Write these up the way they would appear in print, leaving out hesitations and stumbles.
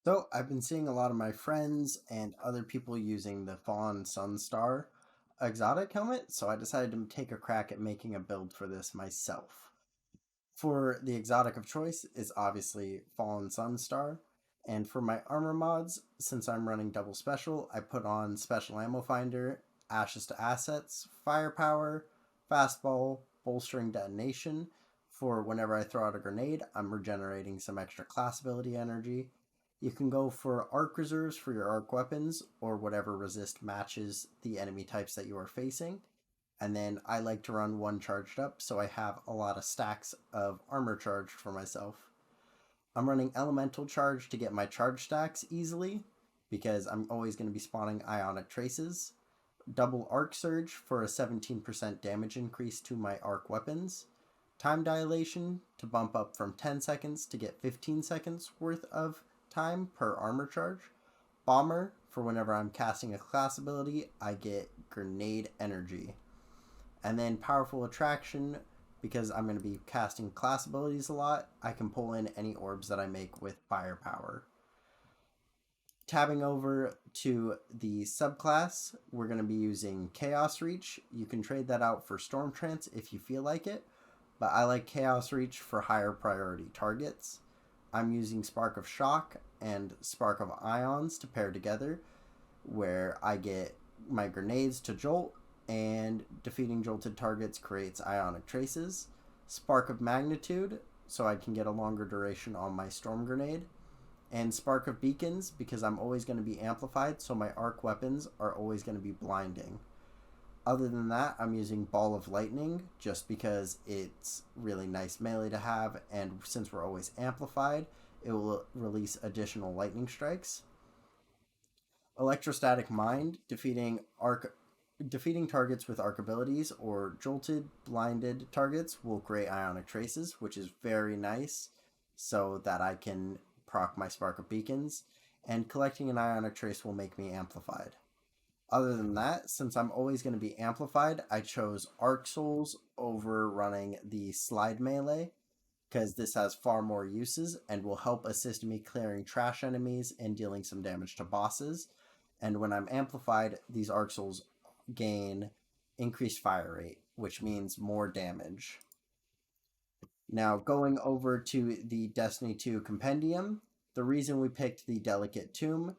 So I've been seeing a lot of my friends and other people using the Fallen Sunstar exotic helmet, so I decided to take a crack at making a build for this myself. For the exotic of choice is obviously Fallen Sunstar, and for my armor mods, since I'm running double special, I put on Special Ammo Finder, Ashes to Assets, Firepower, Fastball, Bolstering Detonation. For whenever I throw out a grenade, I'm regenerating some extra class ability energy. You can go for arc reserves for your arc weapons, or whatever resist matches the enemy types that you are facing. And then I like to run one charged up, so I have a lot of stacks of armor charged for myself. I'm running elemental charge to get my charge stacks easily, because I'm always going to be spawning ionic traces. Double arc surge for a 17% damage increase to my arc weapons. Time dilation to bump up from 10 seconds to get 15 seconds worth of time per armor charge. Bomber for whenever I'm casting a class ability, I get grenade energy. And then powerful attraction, because I'm going to be casting class abilities a lot, I can pull in any orbs that I make with firepower. Tabbing over to the subclass, we're going to be using Chaos Reach. You can trade that out for Storm Trance if you feel like it, but I like Chaos Reach for higher priority targets. I'm using Spark of Shock and Spark of Ions to pair together, where I get my grenades to jolt, and defeating jolted targets creates ionic traces. Spark of Magnitude, so I can get a longer duration on my storm grenade. And Spark of Beacons, because I'm always going to be amplified, so my arc weapons are always going to be blinding. Other than that, I'm using Ball of Lightning just because it's really nice melee to have, and since we're always amplified, it will release additional lightning strikes. Electrostatic Mind, defeating targets with arc abilities or jolted, blinded targets will create ionic traces, which is very nice, so that I can proc my Spark of Beacons, and collecting an ionic trace will make me amplified. Other than that, since I'm always going to be amplified, I chose Arc Souls over running the Slide Melee, because this has far more uses and will help assist me clearing trash enemies and dealing some damage to bosses. And when I'm amplified, these Arc Souls gain increased fire rate, which means more damage. Now, going over to the Destiny 2 Compendium, the reason we picked the Delicate Tomb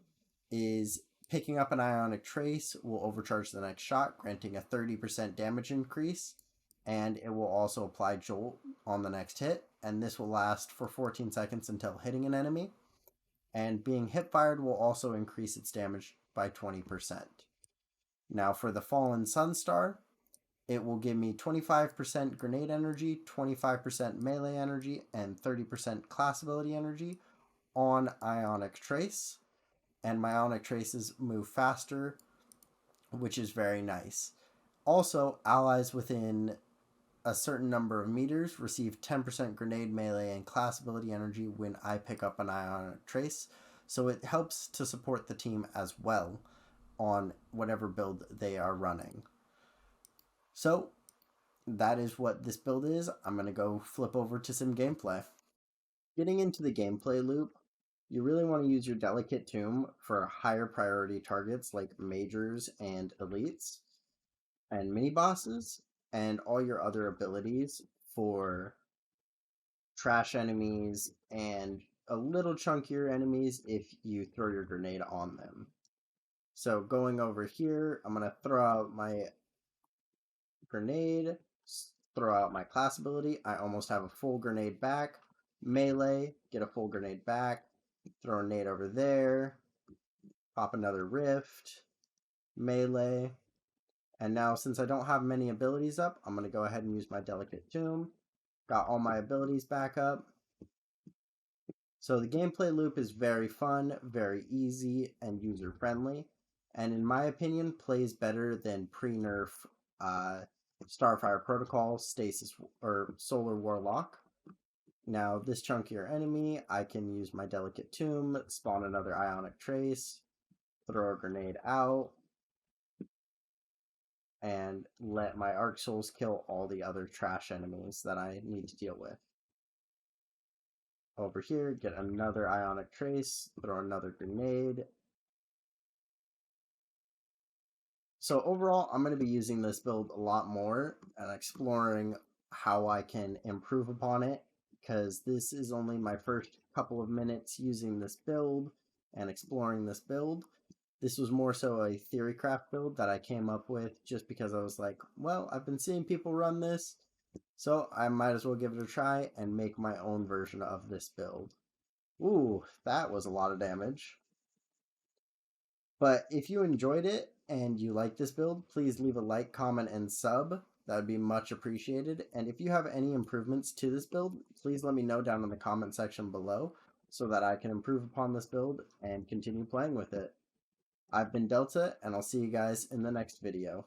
is picking up an Ionic Trace will overcharge the next shot, granting a 30% damage increase, and it will also apply Jolt on the next hit, and this will last for 14 seconds until hitting an enemy. And being hip fired will also increase its damage by 20%. Now, for the Fallen Sunstar, it will give me 25% grenade energy, 25% melee energy, and 30% class ability energy on Ionic Trace. And my Ionic Traces move faster, which is very nice. Also, allies within a certain number of meters receive 10% grenade melee and class ability energy when I pick up an Ionic Trace, so it helps to support the team as well on whatever build they are running. So that is what this build is. I'm going to go flip over to some gameplay. Getting into the gameplay loop, you really want to use your Delicate Tomb for higher priority targets like Majors and Elites and mini bosses, and all your other abilities for trash enemies and a little chunkier enemies if you throw your grenade on them. So going over here, I'm going to throw out my grenade, throw out my class ability. I almost have a full grenade back. Melee, get a full grenade back. Throw a nade over there. Pop another rift. Melee. And now, since I don't have many abilities up, I'm going to go ahead and use my Delicate Tomb. Got all my abilities back up. So the gameplay loop is very fun, very easy, and user-friendly. And in my opinion, plays better than pre-nerf Starfire Protocol, Stasis, or Solar Warlock. Now, this chunkier enemy, I can use my Delicate Tomb, spawn another Ionic Trace, throw a grenade out, and let my Arc Souls kill all the other trash enemies that I need to deal with. Over here, get another ionic trace, throw another grenade. So overall, I'm going to be using this build a lot more and exploring how I can improve upon it, because this is only my first couple of minutes using this build and exploring this build. This was more so a theorycraft build that I came up with just because I was like, well, I've been seeing people run this, so I might as well give it a try and make my own version of this build. Ooh, that was a lot of damage. But if you enjoyed it and you like this build, please leave a like, comment, and sub. That would be much appreciated. And if you have any improvements to this build, please let me know down in the comment section below so that I can improve upon this build and continue playing with it. I've been Delta, and I'll see you guys in the next video.